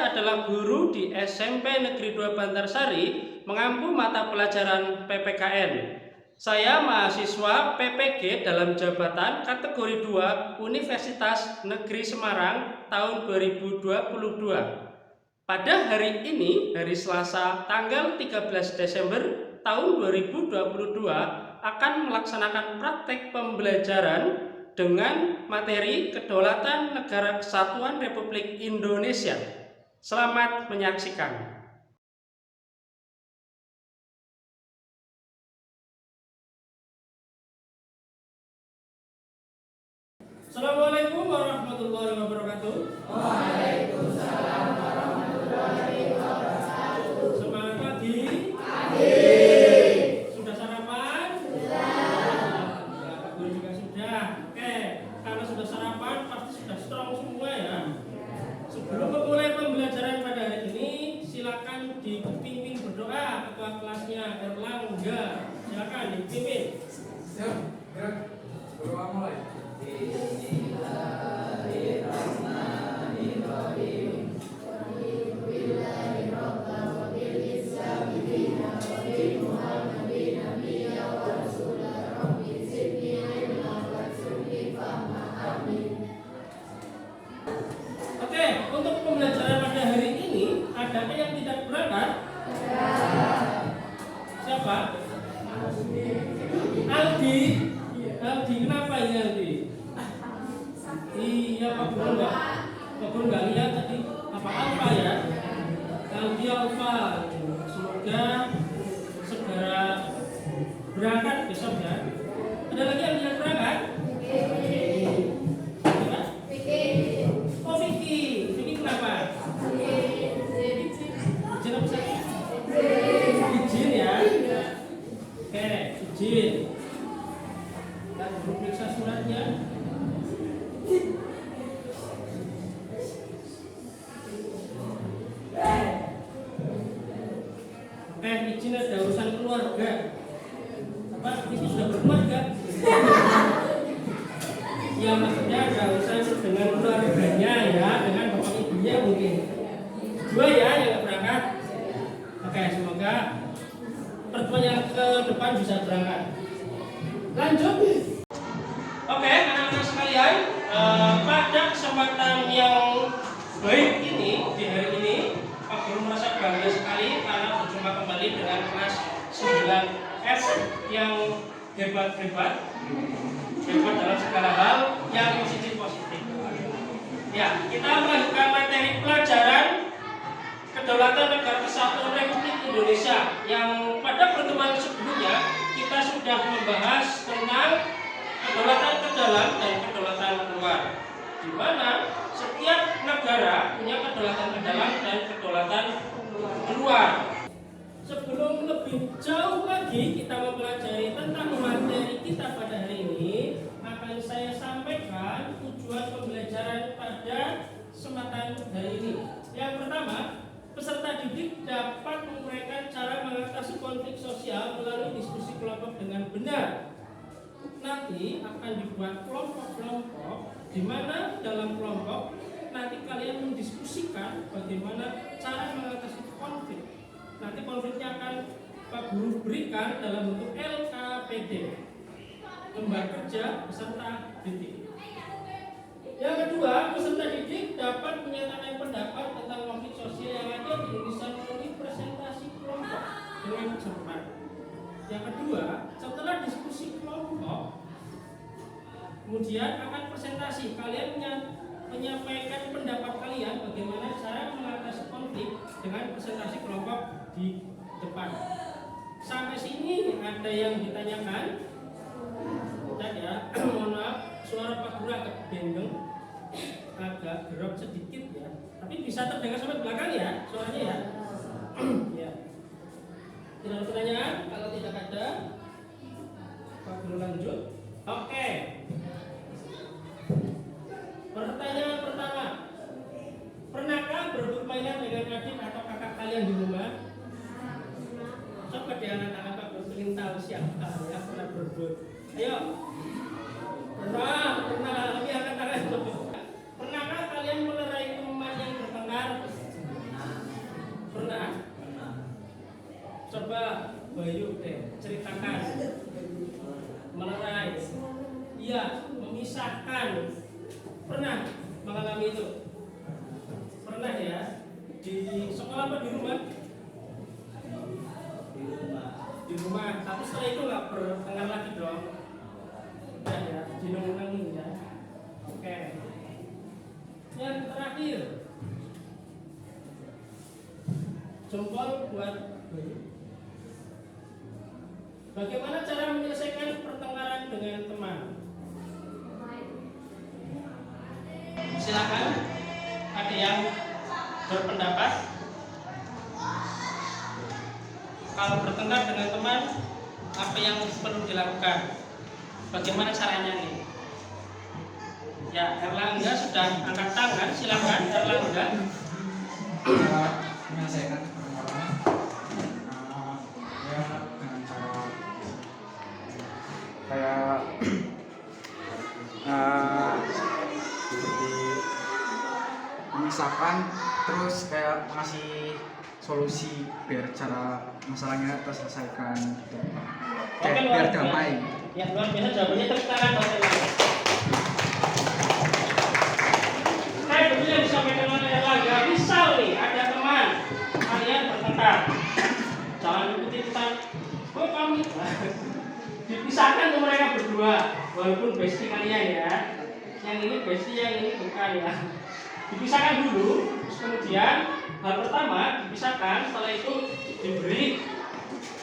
Saya adalah guru di SMP Negeri 2 Bantarsari, mengampu mata pelajaran PPKN. Saya mahasiswa PPG dalam jabatan kategori 2 Universitas Negeri Semarang tahun 2022. Pada hari ini, hari Selasa tanggal 13 Desember tahun 2022, akan melaksanakan praktek pembelajaran dengan materi Kedaulatan Negara Kesatuan Republik Indonesia. Selamat menyaksikan. Assalamualaikum warahmatullahi wabarakatuh. Waalaikumsalam warahmatullahi wabarakatuh. Semangat pagi. Pagi. Sudah sarapan? Sudah. Ya, Pak Guru juga sudah. Oke, karena sudah sarapan pasti sudah strong semua ya. Sebelum memulai pembelajaran pada hari ini, silakan dipimpin berdoa ketua kelasnya Erlangga. Silakan dipimpin. Siap, gerak. Berdoa mulai. Oke, untuk pembelajaran pada hari ini, adakah yang tidak berangkat? Siapa? Aldi. Aldi, kenapa ini Aldi? Iya, Pak Guru nggak lihat tadi apa Alfa ya? Aldi Alfa. Semoga segera berangkat besok ya. Ada lagi yang tidak berangkat? Siapa? Oh, Vicky. Vicky kenapa? Izin apa sih? Izin ya. Oke, izin. Dan Guru periksa suratnya. Oke, izin ada urusan keluarga. Apa? Itu sudah berkeluarga? Ya, maksudnya ada urusan dengan keluarganya ya, dengan bapak ibunya mungkin. Dua ya yang nggak berangkat. Oke, semoga pertemuan yang ke depan bisa berangkat. Lanjut. Oke, anak-anak sekalian, pada kesempatan yang baik ini di hari ini, Pak Guru merasa bangga sekali karena berjumpa kembali dengan kelas 9F yang hebat dalam segala hal yang positif. Ya, kita melanjutkan materi pelajaran Kedaulatan Negara Kesatuan Republik Indonesia yang pada pertemuan sebelumnya kita sudah membahas tentang kedaulatan ke dalam dan kedaulatan keluar, di mana setiap negara punya kedaulatan ke dalam dan kedaulatan keluar. Sebelum lebih jauh lagi kita mempelajari tentang materi kita pada hari ini, akan saya sampaikan tujuan pembelajaran pada kesempatan hari ini. Yang pertama, peserta didik dapat menguraikan cara mengatasi konflik sosial melalui diskusi kelompok dengan benar. Nanti akan dibuat kelompok-kelompok di mana dalam kelompok nanti kalian mendiskusikan bagaimana cara mengatasi konflik. Nanti konfliknya akan Pak Guru berikan dalam bentuk LKPD, lembar kerja peserta didik. Yang kedua, peserta didik dapat menyatakan pendapat tentang konflik sosial yang ada di Indonesia melalui presentasi kelompok dengan cepat. Yang kedua, setelah diskusi kelompok, kemudian akan presentasi. Kalian menyampaikan pendapat kalian bagaimana cara mengatasi konflik dengan presentasi kelompok di depan. Sampai sini ada yang ditanyakan? Tidak ya? Mohon maaf, suara Pak Guru agak bendeng, agak gerok sedikit ya. Tapi bisa terdengar sampai belakang ya suaranya ya. Ya. Tidak ada pertanyaan? Kalau tidak ada, Pak Guru lanjut. Oke. Pertanyaan pertama, pernahkah berebut mainan dengan adik atau kakak kalian di rumah? Coba di anak-anak Pak Guru ingin tahu siapa yang pernah berebut. Ayo. Pernah. Tapi angkat tangan coba. Pernahkah kalian melerai teman yang bertengkar? alami itu? Pernah ya? Di sekolah apa di rumah? Di rumah. Tapi setelah itu nggak bertengkar lagi dong. Udah ya, dinung-nungin ya. Oke. Yang terakhir, jempol buat bagaimana cara menyelesaikan pertengkaran dengan teman? Silakan, ada yang berpendapat kalau bertengkar dengan teman apa yang perlu dilakukan? Bagaimana caranya nih? Ya, Erlangga sudah angkat tangan, silakan Erlangga. Menyelesaikan permasalahan ya dengan cara kayak seperti memisahkan, terus kayak ngasih solusi biar cara masalahnya terselesaikan gitu. Kayak biar damai. Ya, luar biasa jawabannya, tepuk tangan buat Erlangga. Saya betul yang disampaikan oleh Erlangga. Misal nih ada teman kalian bertengkar, jangan ikuti pesan kok kami dipisahkan tuh mereka berdua, walaupun bestie kalian ya, yang ini bestie, yang ini bukan ya, dipisahkan dulu. Terus kemudian hal pertama dipisahkan, setelah itu diberi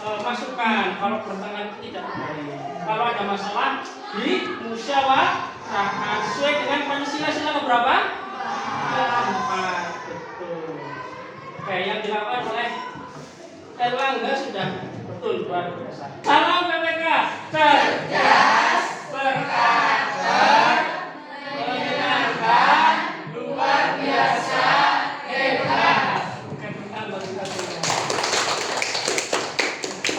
masukan kalau bertengkar tidak baik, kalau ada masalah di musyawarahkan sesuai dengan Pancasila sila keberapa? Keempat. Betul. Oke, yang dilakukan oleh Erlangga sudah betul, luar biasa. Salam PPK, cerdas, berkarakter, menyenangkan, luar biasa, hebat. Oke, kita bagi semua.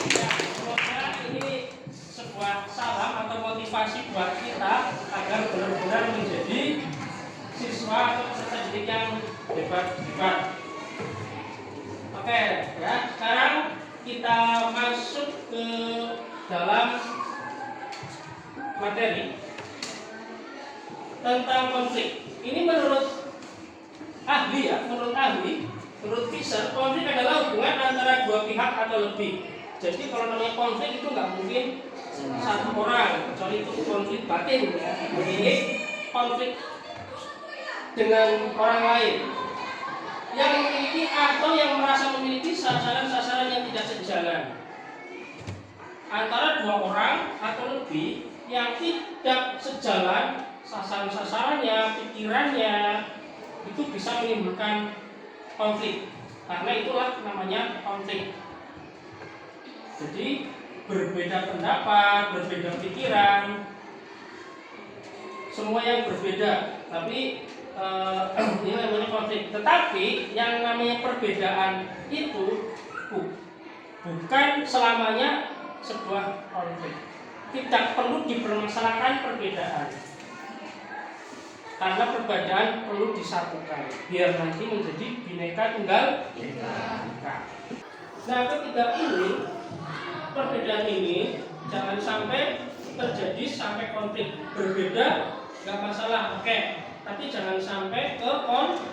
Ya, semoga ini sebuah salam atau motivasi buat kita agar benar-benar menjadi siswa atau peserta didik yang hebat-hebat. Oke, ya. Sekarang kita masuk ke dalam materi tentang konflik. Ini menurut ahli ya, menurut Fisher, konflik adalah hubungan antara dua pihak atau lebih. Jadi kalau namanya konflik itu nggak mungkin satu orang, kecuali itu konflik batin ya. Ini konflik dengan orang lain yang memiliki atau yang merasa memiliki sasaran-sasaran yang tidak sejalan, antara dua orang atau lebih yang tidak sejalan sasaran-sasarannya, pikirannya, itu bisa menimbulkan konflik. Karena itulah namanya konflik. Jadi berbeda pendapat, berbeda pikiran, semua yang berbeda, tapi ini namanya konflik. Tetapi yang namanya perbedaan itu bukan selamanya sebuah konflik. Tidak perlu dipermasalahkan perbedaan, karena perbedaan perlu disatukan biar nanti menjadi bineka tunggal ika. Nah, ketika ini perbedaan ini jangan sampai terjadi sampai konflik. Berbeda nggak masalah, oke. Tapi jangan sampai ke konflik.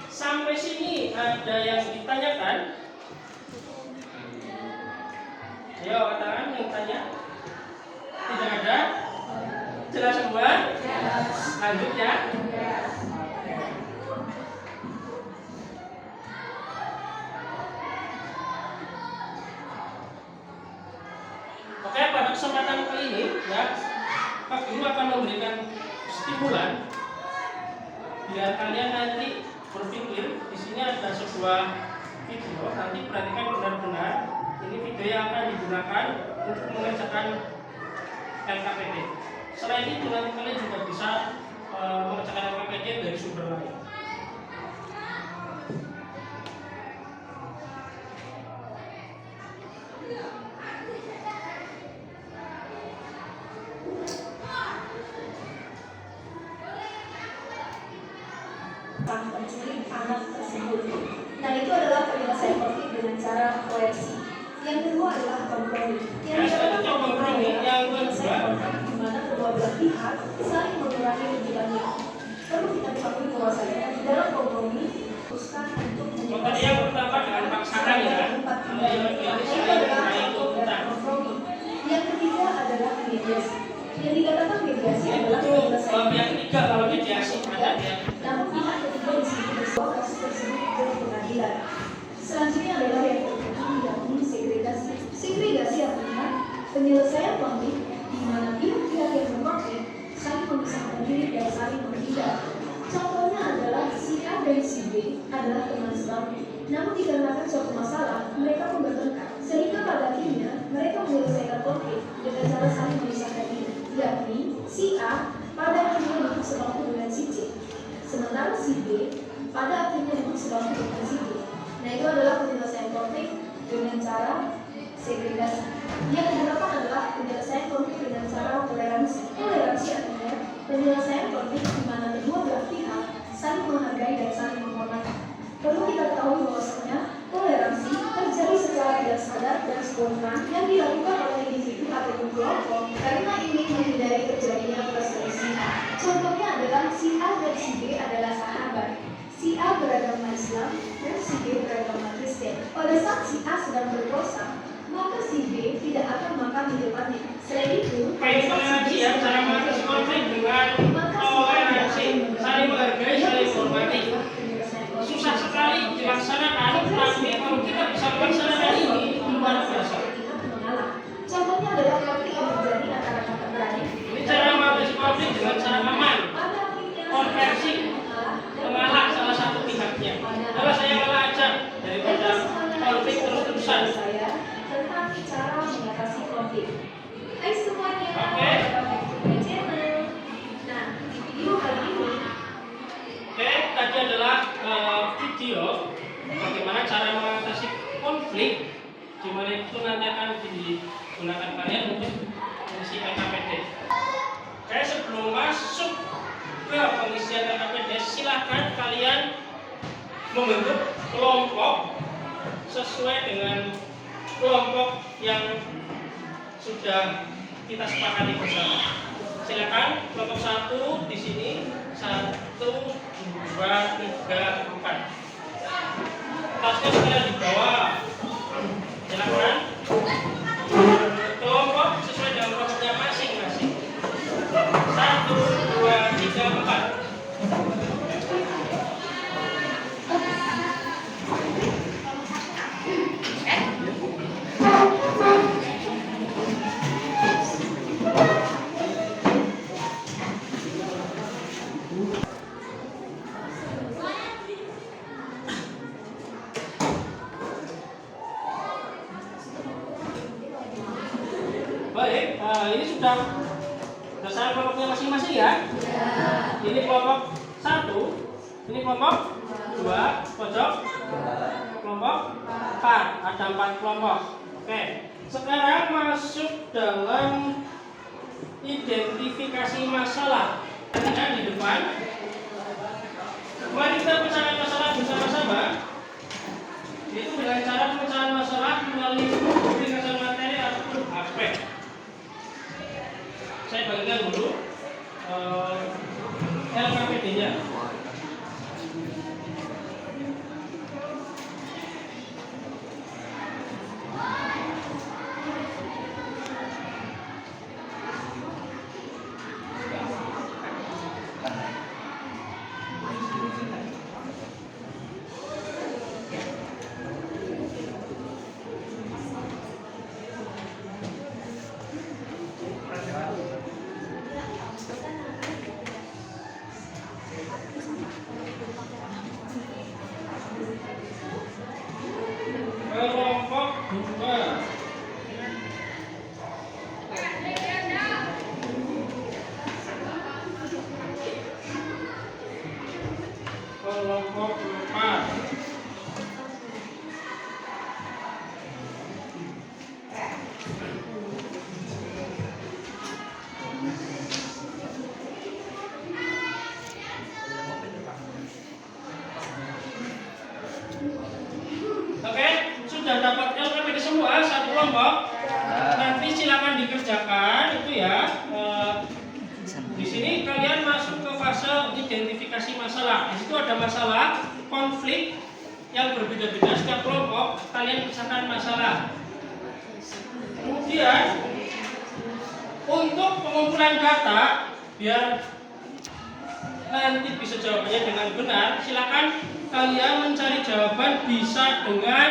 Sampai sini ada yang ditanyakan? Ayo katakan yang tanya. Tidak ada? Jelas semua? Lanjut ya. Oke, pada kesempatan kali ini ya, Pak Guru akan memberikan stimulan biar kalian nanti berpikir. Di sini ada sebuah video, nanti perhatikan benar-benar. Ini video yang akan digunakan untuk mengerjakan LKPD. Selain itu nanti kalian juga bisa mengerjakan LKPD dari sumber lain. Penculik anak tersebut. Nah, itu adalah penyelesaian konflik dengan cara koersi. Yang kedua adalah kompromi. Yang kedua, di mana kedua belah pihak saling mengurangi kewajibannya. Perlu kita mediasi adalah Itu penyelesaian yang ketiga kalau mediasi adanya. namun pihak ketiga di sini bersuara kasus tersebut ke pengadilan. Selanjutnya adalah yang kedua, yakni segregasi. Segregasi artinya penyelesaian konflik di mana pihak-pihak yang berkonflik saling memisahkan diri dan saling menghindar. Contohnya adalah si A dan si B adalah teman sebangku, namun dikarenakan suatu masalah mereka pun bertengkar, sehingga pada akhirnya mereka menyelesaikan konflik dengan cara saling memisahkan diri, yakni si A pada akhirnya duduk sebangku dengan si C, sementara si B pada akhirnya duduk sebangku dengan si D. Nah, itu adalah penyelesaian konflik dengan cara segregasi. Yang kedelapan adalah penyelesaian konflik dengan cara toleransi. Toleransi artinya penyelesaian konflik di mana kedua belah pihak saling menghargai dan saling menghormati. Perlu kita ketahui bahwasanya toleransi terjadi secara tidak sadar dan spontan yang dilakukan oleh individu ataupun kelompok karena ingin menghindari terjadinya perselisihan. Contohnya adalah si A dan si B adalah sahabat. Si A beragama Islam dan si B beragama Kristen. Pada saat si A sedang berpuasa, maka si B tidak akan makan di depannya. Selain itu, pada saat si B Pengertian cara mengatasi konflik dengan toleransi, saling menghargai, saling menghormati. Susah sekali dilaksanakan, tapi kalau kita bisa melaksanakan ini luar biasa. Contohnya adalah konflik yang terjadi antara kakak beradik. Ini cara mengatasi konflik dengan cara aman, konversi, mengalah salah satu pihaknya. Kalau saya malah aja daripada konflik terus-terusan. Saya tentang cara mengatasi konflik. Hai semuanya, Oke. channel. Nah, di video kali ini Oke, tadi adalah video bagaimana cara mengatasi konflik, di mana itu nanti akan digunakan kalian untuk mengisi LKPD. Oke, sebelum masuk ke pengisian LKPD, silahkan kalian membentuk kelompok sesuai dengan kelompok yang sudah kita sepakati bersama. Silakan kelompok 1 di sini 1, 2, 3, 4. Tasnya sudah di bawah. Silakan kelompok sesuai dengan kelompoknya masing-masing. 1, 2, 3, 4. Baik, ini sudah saya kelompoknya masing-masing ya. Ini kelompok 1, ini kelompok 2, pojok kelompok 4, ada 4 kelompok. Oke, sekarang masuk dalam identifikasi masalah. Lihat di depan. Mari kita pecahkan masalah bersama-sama. Itu dengan cara pemecahan masalah melalui ringkasan materi ataupun aspek. Saya bagikan dulu LKPD-nya. Kelompok 2. Kelompok 4. Oke, sudah dapat LKPD semua satu kelompok. Nanti silakan dikerjakan itu ya. Di sini kalian masuk ke fase identifikasi masalah. Di situ ada masalah, konflik yang berbeda-beda setiap kelompok. Kalian pisahkan masalah. Kemudian untuk pengumpulan data biar nanti bisa jawabannya dengan benar, silakan kalian mencari jawaban bisa dengan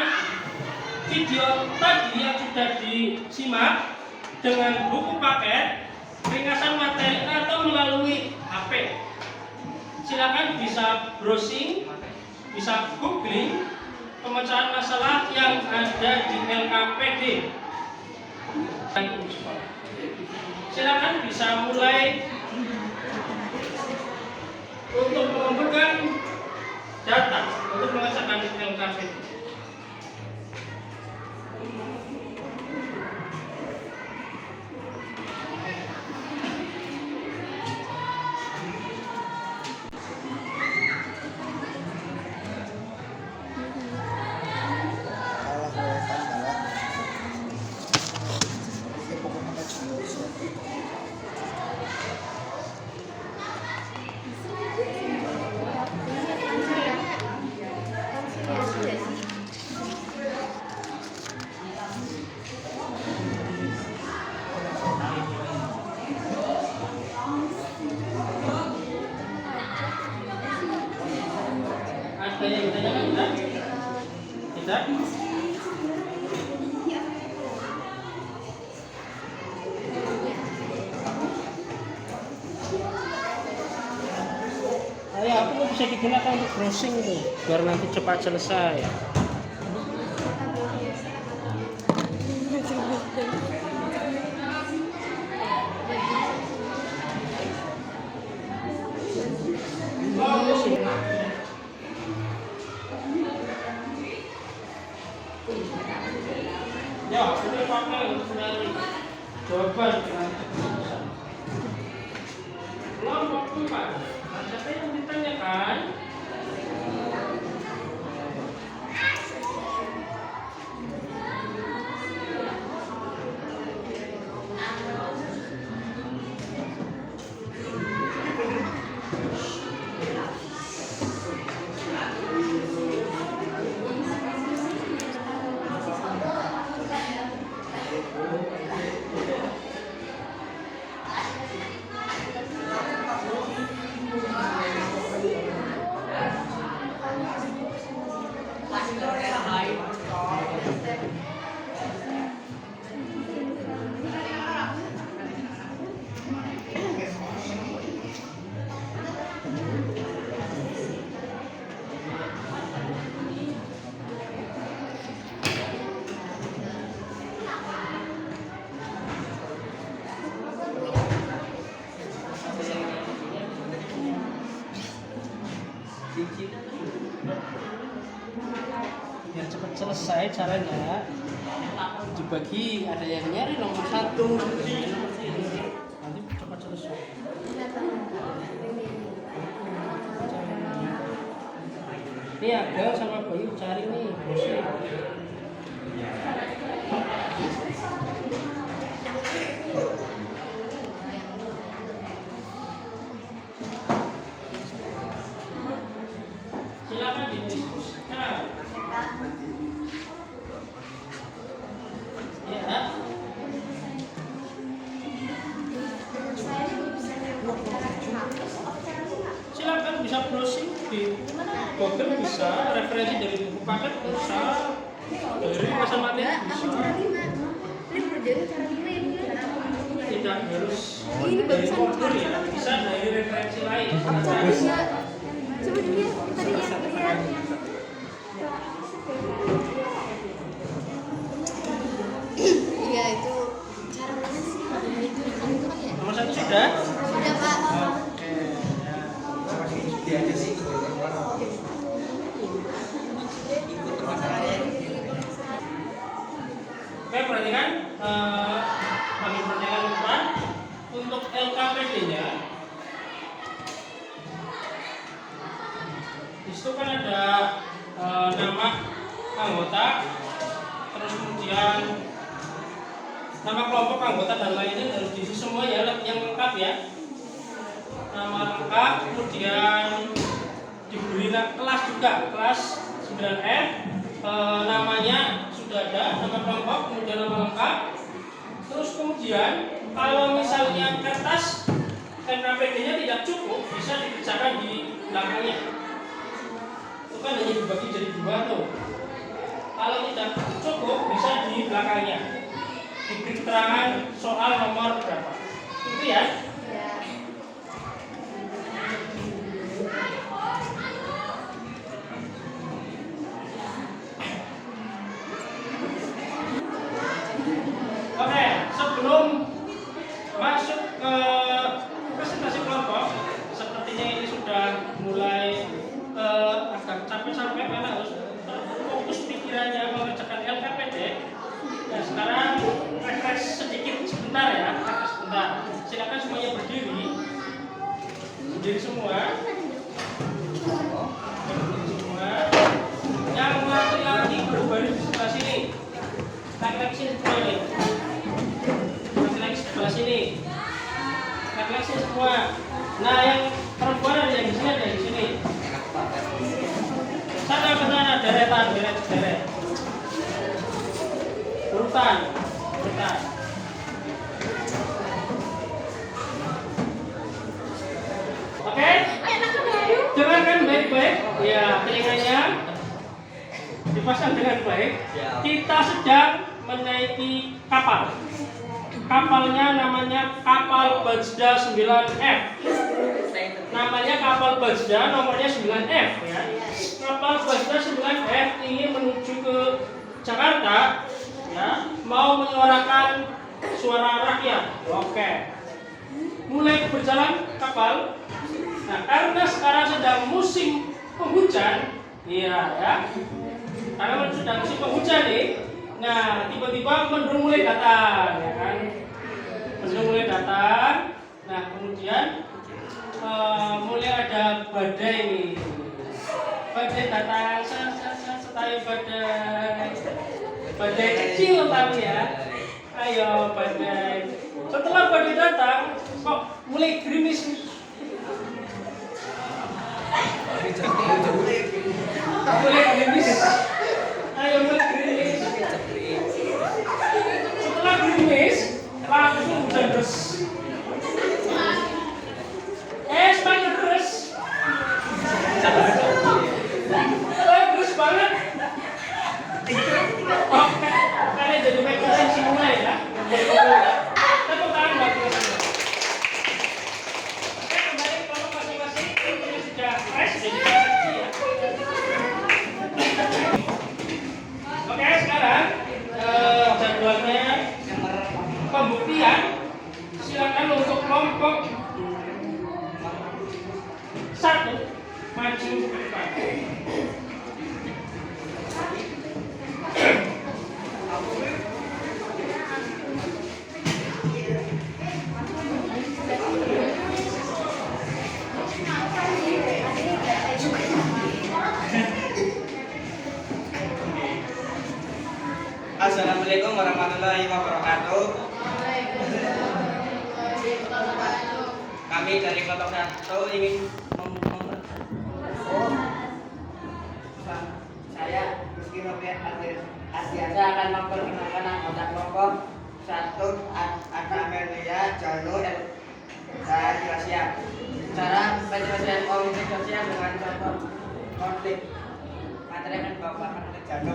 video tadi yang sudah disimak, dengan buku paket, ringkasan materi, atau melalui HP. Silakan bisa browsing, bisa googling pemecahan masalah yang ada di LKPD. Silakan bisa mulai untuk mengumpulkan data untuk mengerjakan LKPD. Ada yang ditanyakan? Tidak? Ya, aku bisa digunakan untuk browsing itu, biar nanti cepat selesai. Ya, sudah pakai untuk mencari jawaban dengan cepat. Kelompok 4. Siapa yang ditanyakan? Biar cepat selesai caranya dibagi, ada yang nyari nomor 1, nanti cepat selesai. Ini Agel sama Bayu cari nih browsing. Silakan didiskusikan. Ya. Silakan bisa browsing di Google, bisa referensi dari buku paket, bisa dari ringkasan materi, bisa. Tidak harus dari komputer ya, bisa dari referensi lain. Coba dilihat, tadi lihat. Iya itu cara mana sih? Itu kan ya? Nomor 1 sudah? Sudah Pak. Dia aja sih. Oke, perhatikan kami pertanyaan depan untuk LKPD-nya. Di situ kan ada nama anggota, terus kemudian nama kelompok anggota dan lainnya harus diisi semua ya, yang lengkap ya. Nama lengkap, kemudian diberi kelas juga, kelas 9F, namanya sudah ada, nama kelompok, kemudian nama lengkap. Terus kemudian kalau misalnya kertas NKPD-nya tidak cukup, bisa dikerjakan di belakangnya. Itu kan hanya dibagi jadi 2 tuh. Kalau tidak cukup, bisa di belakangnya. Diberi keterangan soal nomor berapa. Itu ya. Ya. Oke, sebelum masuk ke presentasi kelompok, sepertinya ini sudah mulai agak capek-capek karena harus fokus pikirannya mengerjakan LKPD. Nah, sekarang refresh sedikit sebentar ya, refresh sebentar. Silakan semuanya berdiri, berdiri semua. Berdiri semua. Yang laki-laki berbaris di sebelah sini. Laki-laki sini semua nih. Laki-laki sebelah sini. Laki-laki sini semua. Nah, yang perempuan ada yang di sini, ada yang di sini. Sana ke sana, deretan, deret. Urutan. Oke? Dengarkan baik-baik. Ya, telinganya dipasang dengan baik. Kita sedang menaiki kapal. Kapalnya namanya kapal Bajda 9F. Namanya kapal Bajda, nomornya 9F ya. Kapal Bajda 9F ingin menuju ke Jakarta ya, mau menyuarakan suara rakyat. Oke. Mulai berjalan kapal. Nah, karena sekarang sedang musim penghujan, iya ya. Karena sedang musim penghujan nih. Nah, tiba-tiba mendung mulai datang, ya kan? Mendung mulai datang. Nah, kemudian mulai ada badai nih. Badai datang, setayu badai kecil tapi ya. Ayo badai. Setelah badai datang, kok mulai gerimis nih. Mulai gerimis. Ayo mulai gerimis. Setelah gerimis, langsung hujan deras. Semakin deras. Deras banget. Oke, kalian jadi makeran semua ya. Tepuk tangan buat kalian. Oke, kembali ke kelompok masing-masing. Ini sudah fresh, jadi seksi ya. Oke, sekarang jadwalnya pembuktian. Silakan untuk kelompok 1 maju ke depan. Assalamualaikum warahmatullahi wabarakatuh. Kami dari kelompok 1 ingin saya Rizky Novian Asianda akan memperkenalkan anggota kelompok 1 ada Amelia, Jano, dan Gracia. Cara penyelesaian konflik sosial dengan contoh konflik. Materi akan dibawakan oleh Jano.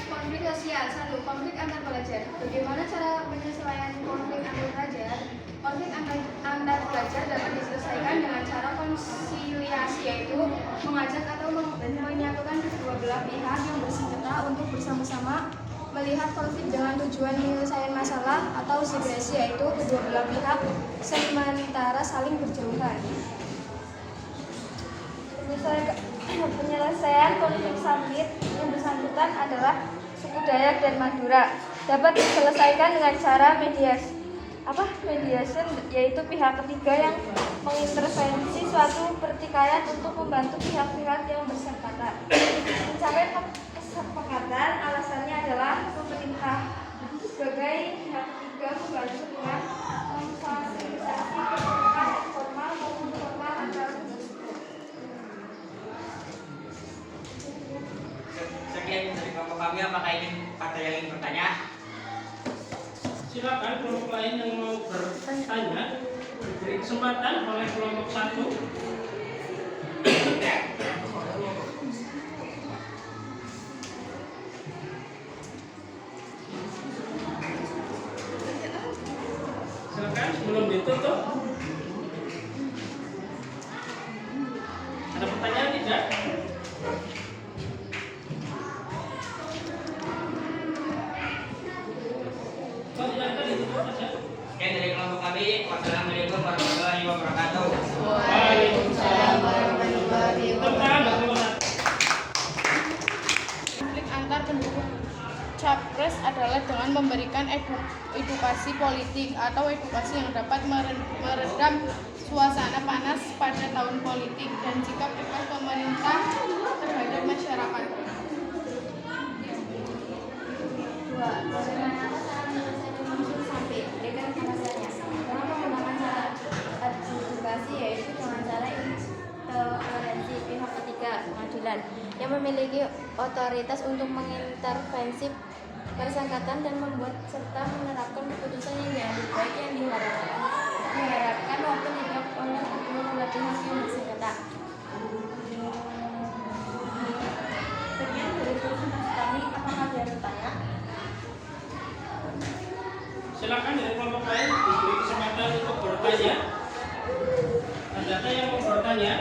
Konflik sosial 1. Konflik antar pelajar. Bagaimana cara penyelesaian konflik antar pelajar? Konflik antar pelajar dapat diselesaikan dengan cara konsiliasi, yaitu mengajak atau menyatukan kedua belah pihak yang bersengketa untuk bersama-sama melihat konflik dengan tujuan menyelesaikan masalah, atau segresi, yaitu kedua belah pihak sementara saling berjauhan. Penyelesaian konflik sambit yang bersangkutan adalah suku Dayak dan Madura dapat diselesaikan dengan cara mediasi, yaitu pihak ketiga yang mengintervensi suatu pertikaian untuk membantu pihak-pihak yang bersengketa mencapai kesepakatan. Alasannya adalah pemerintah sebagai pihak ketiga membantu dengan memfasilitasi kebijakan formal maupun formal antara kedua suku. Sekian dari kelompok kami, apakah ada yang ingin bertanya? Silakan kelompok lain yang mau bertanya. Beri kesempatan oleh kelompok 1. Silakan sebelum ditutup. Ada pertanyaan tidak? Kalau tidak ada ditutup saja. Sekian dari kelompok kami. Wassalamualaikum warahmatullahi wabarakatuh. Waalaikumsalam warahmatullahi wabarakatuh. Konflik antar pendukung capres adalah dengan memberikan edukasi politik atau edukasi yang dapat meredam suasana panas pada tahun politik dan sikap tegas pemerintah terhadap masyarakat. 2. Bagaimana cara menyelesaikan konflik sampai dengan penyelesaiannya? Dengan menggunakan cara edukasi, yaitu dengan cara intervensi pihak ketiga, pengadilan, yang memiliki otoritas untuk mengintervensi persengketaan dan membuat serta menerapkan keputusan yang diambil baik yang diharapkan maupun tidak oleh kedua belah pihak yang bersengketa. Sekian dari presentasi kami. Apakah ada yang bertanya? Silakan dari kelompok lain diberi kesempatan untuk bertanya. Adakah yang mau bertanya?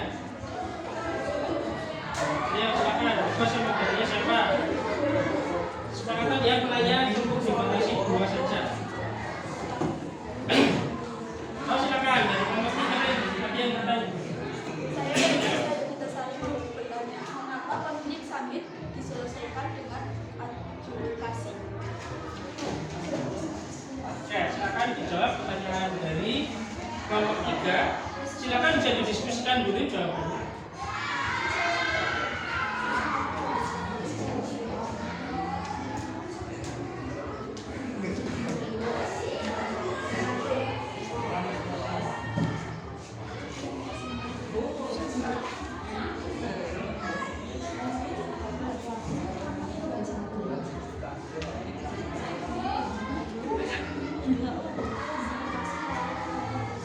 Ya, silakan. Bebas yang mau bertanya siapa? Sepakatan yang menanya cukup dibatasi 2 saja. Oh, silakan dari kelompok 3 lain. Ada yang bertanya? Saya kita saling bertanya, mengapa konflik summit diselesaikan dengan adjudikasi? Oke, silakan dijawab pertanyaan dari kelompok 3. Silakan bisa didiskusikan dulu jawabannya.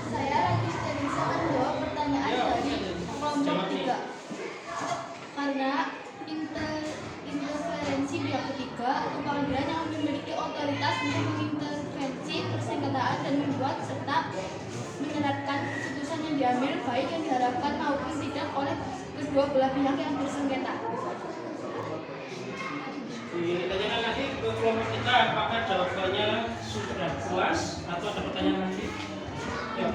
Saya lagi tidak bisa menjawab pertanyaan dari kelompok 3 karena interferensi pihak ketiga atau pengadilan yang memiliki otoritas untuk mengintervensi persengketaan dan membuat serta menerapkan keputusan yang diambil baik yang diharapkan maupun tidak oleh kedua belah pihak yang bersengketa. Ditanyakan lagi ke kelompok kita apakah jawabannya sudah puas atau ada pertanyaan lagi? Ya.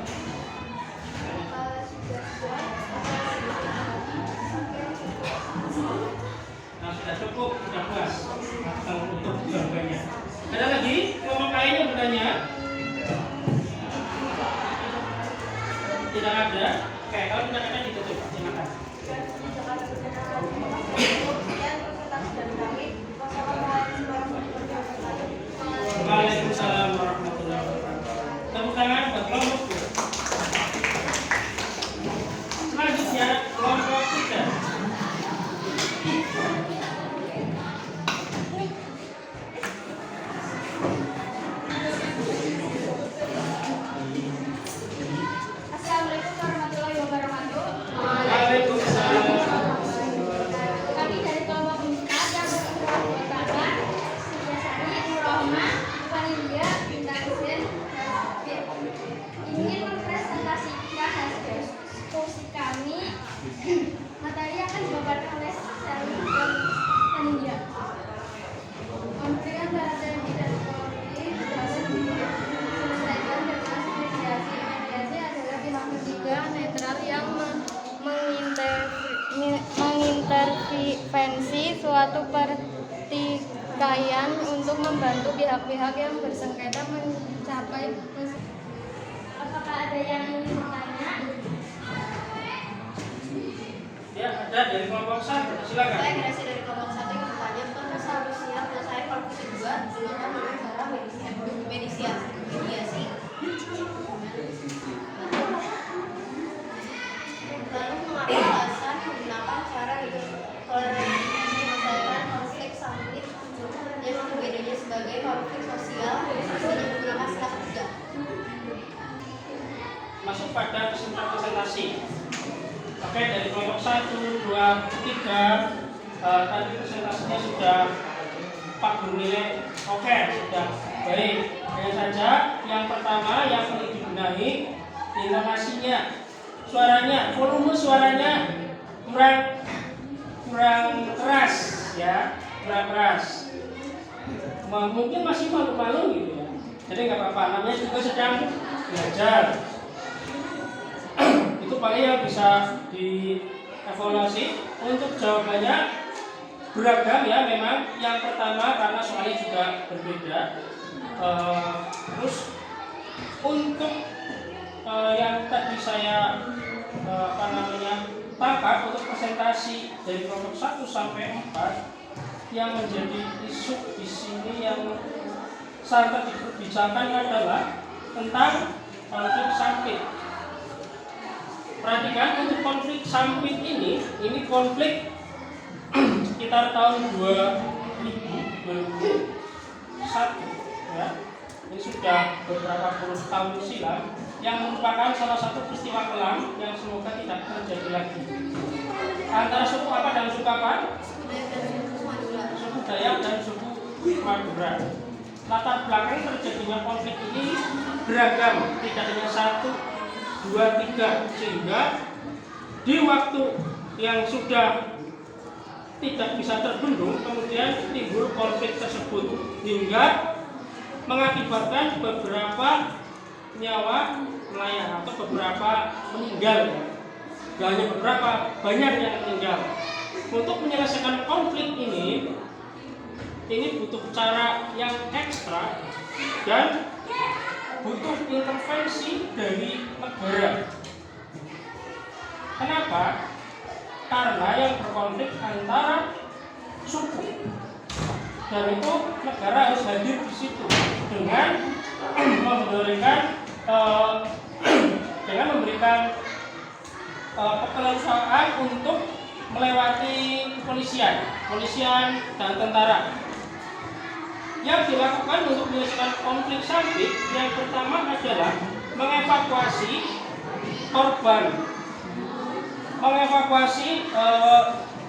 Nah, sudah cukup, sudah puas atau untuk jawabannya. Ada lagi kelompok lain yang bertanya? Tidak ada. Oke, kalau tidak ada ditutup. Silakan. Waalaikumsalam warahmatullahi wabarakatuh. Tepuk tangan buat kelompok 2. Selanjutnya kelompok 3. Assalamualaikum warahmatullahi wabarakatuh. Waalaikumsalam. Kami dari kelompok 4 yang pertama Sari Nurrohma, Panitia Bintang Hussein ingin mempresentasikan hasil diskusi kami. Materi akan dibawakan oleh Sari dan Panitia. Konflik antara TNI dan Polri dapat diselesaikan dengan mediasi. Mediasi adalah pihak ketiga netral yang mengintervensi suatu pertikaian untuk membantu pihak-pihak yang bersengketa mencapai. Apakah ada yang ingin bertanya? Ya, ada dari kelompok 1. Silakan. Saya Gracia dari kelompok 1 yang bertanya, Bapak seharusnya selesai konflik kedua dengan cara mediasi. Lalu mengapa alasan menggunakan cara toleransi menyelesaikan konflik summit yang membedakannya sebagai konflik sosial, mestinya menggunakan strategi? Masuk Pak. Oke, dari kelompok 1, 2, 3 tadi presentasinya sudah 40 nilai. Oke, sudah baik. Hanya saja yang pertama yang perlu dibenahi intonasinya, suaranya, volume suaranya kurang keras ya, kurang keras. Mungkin masih malu-malu gitu ya. Jadi nggak apa-apa, namanya juga sedang belajar. Itu paling yang bisa dievaluasi. Untuk jawabannya beragam ya, memang yang pertama karena soalnya juga berbeda. Terus untuk yang tadi saya tangkap untuk presentasi dari kelompok 1 sampai 4 yang menjadi isu di sini yang sangat diperbincangkan adalah tentang konflik sampit. Perhatikan untuk konflik sampit ini konflik sekitar tahun 2001 ya. Ini sudah beberapa puluh tahun silam, yang merupakan salah satu peristiwa kelam yang semoga tidak terjadi lagi. Antara suku apa dan suku apa? Suku Dayak dan suku Madura. Latar belakang terjadinya konflik ini beragam, tidak hanya 1, 2, 3, sehingga di waktu yang sudah tidak bisa terbendung kemudian timbul konflik tersebut hingga mengakibatkan beberapa nyawa melayang atau beberapa meninggal. Tidak hanya beberapa, banyak yang meninggal. Untuk menyelesaikan konflik ini butuh cara yang ekstra dan butuh intervensi dari negara. Kenapa? Karena yang berkonflik antara suku, dan itu negara harus hadir di situ dengan memberikan keleluasaan untuk melewati kepolisian dan tentara. Yang dilakukan untuk menyelesaikan konflik sampit yang pertama adalah mengevakuasi korban,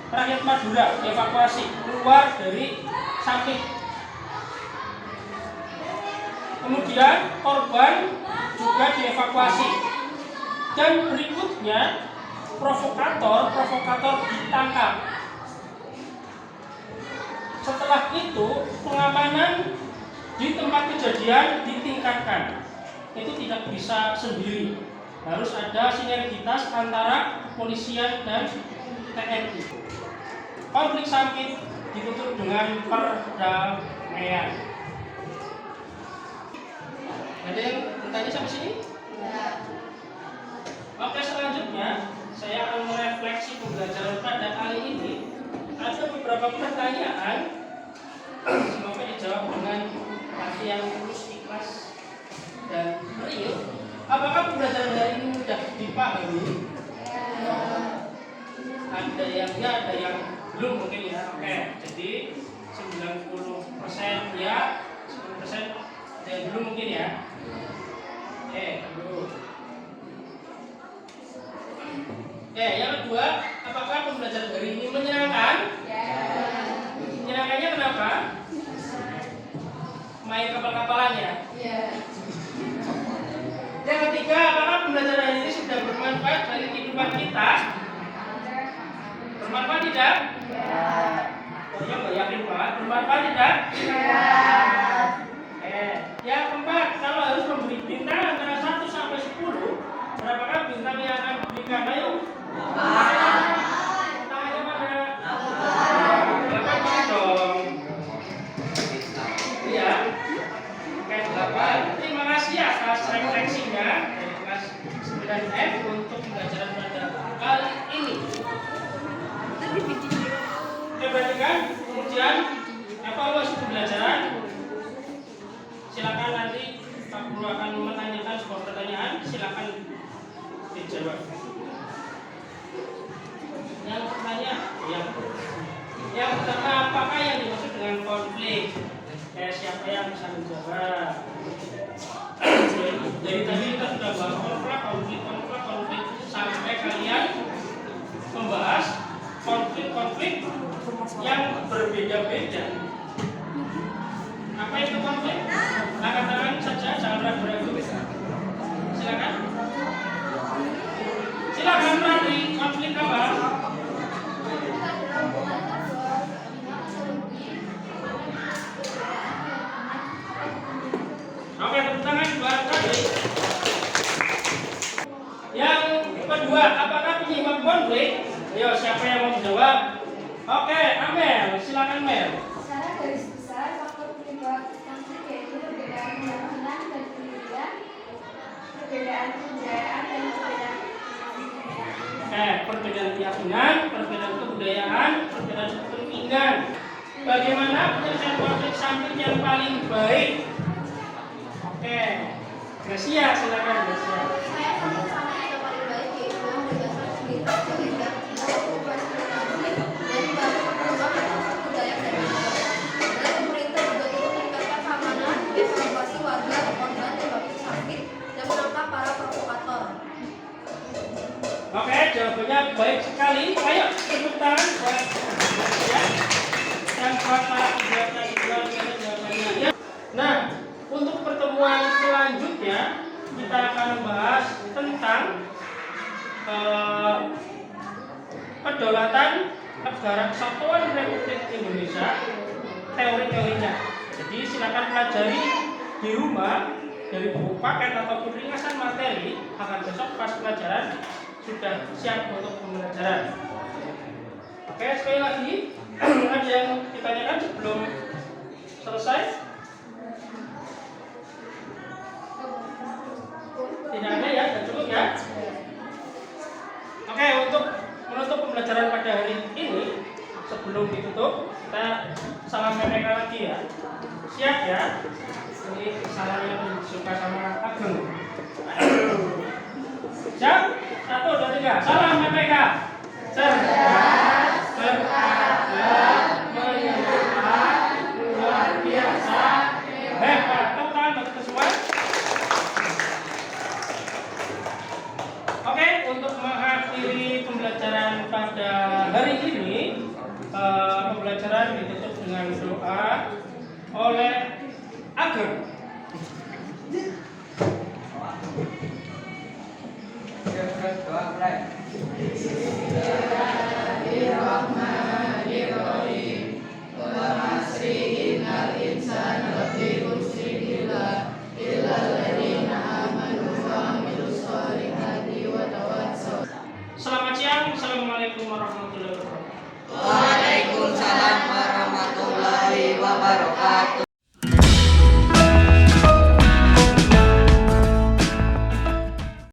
rakyat Madura, dievakuasi keluar dari sampit. Kemudian korban juga dievakuasi, dan berikutnya provokator ditangkap. Setelah itu pengamanan di tempat kejadian ditingkatkan. Itu tidak bisa sendiri, harus ada sinergitas antara kepolisian dan TNI. Konflik sampit ditutup dengan perdamaian. Ada yang bertanya sampai sini? Ya. Oke, selanjutnya saya akan merefleksi pembelajaran pada kali ini. Ada beberapa pertanyaan, semoga dijawab dengan hati yang tulus, ikhlas, dan real. Apakah pembelajaran hari ini mudah dipahami? Ya. Ada yang ya, ada yang belum mungkin ya. Oke, jadi 90% ya, 10% ada yang belum mungkin ya. Dulu. Yang kedua, apakah pembelajaran hari ini menyenangkan? Ya. Menyenangkannya kenapa? Main kapal-kapalan ya? Ya. Yang ketiga, apakah pembelajaran hari ini sudah bermanfaat bagi kehidupan kita? Bermanfaat tidak? Ya. Oh iya, nggak yakin banget. Bermanfaat tidak? Ya. Yang keempat, kalau harus memberi bintang antara 1 sampai 10, berapakah bintang yang akan diberikan? Ayo. Tanya mana? 8 dong. Iya. Oke, 8. Terima kasih atas refleksinya dari kelas 9F untuk pembelajaran pada kali ini. Oke, perhatikan. Kemudian evaluasi pembelajaran. Silakan nanti Pak Guru akan menanyakan sebuah pertanyaan, silakan dijawab. Yang pertanyaan, yang pertama, apakah yang dimaksud dengan konflik? Siapa yang bisa menjawab? Dari tadi kita sudah bahas konflik sampai kalian Ayo, siapa yang mau menjawab? Oke, Amel, silakan Mel. Secara garis besar, faktor penyebab konflik yaitu perbedaan keyakinan dan pendirian, perbedaan kebudayaan dan perbedaan Perbedaan keyakinan, perbedaan kebudayaan, perbedaan kepentingan. Bagaimana penyelesaian konflik samping yang paling baik? Oke, Gracia, silakan Gracia. Saya sama sama yang paling baik yaitu berdasarkan sekitar sehingga perubahan konflik dan perubahan budaya dan dan pemerintah juga turut meningkatkan keamanan, evakuasi warga korban dan konflik samping dan menangkap para provokator. Oke, jawabannya baik sekali. Ayo tepuk tangan buat Gracia dan buat para jawabannya. Ya. Nah, untuk pertemuan selanjutnya kita akan membahas tentang kedaulatan negara kesatuan Republik Indonesia, teori-teorinya. Jadi silakan pelajari di rumah dari buku paket ataupun ringkasan materi agar besok pas pelajaran sudah siap untuk pembelajaran. Oke, sekali lagi ada yang ditanyakan sebelum selesai? Tidak ada ya, sudah cukup ya. Oke, untuk menutup pembelajaran pada hari ini, sebelum ditutup, kita salam PPK lagi ya. Siap ya? Ini salamnya disuka sama Ageng. Siap? 1, 2, 3. Salam PPK. Cerdas, berkarakter, menyenangkan, luar biasa, hebat. Tepuk tangan buat kita semua. Oke, untuk mengakhiri pembelajaran pada hari ini, pembelajaran ditutup dengan doa oleh Ageng. Doa mulai. Selamat siang, Assalamualaikum warahmatullahi wabarakatuh. Waalaikumsalam warahmatullahi wabarakatuh.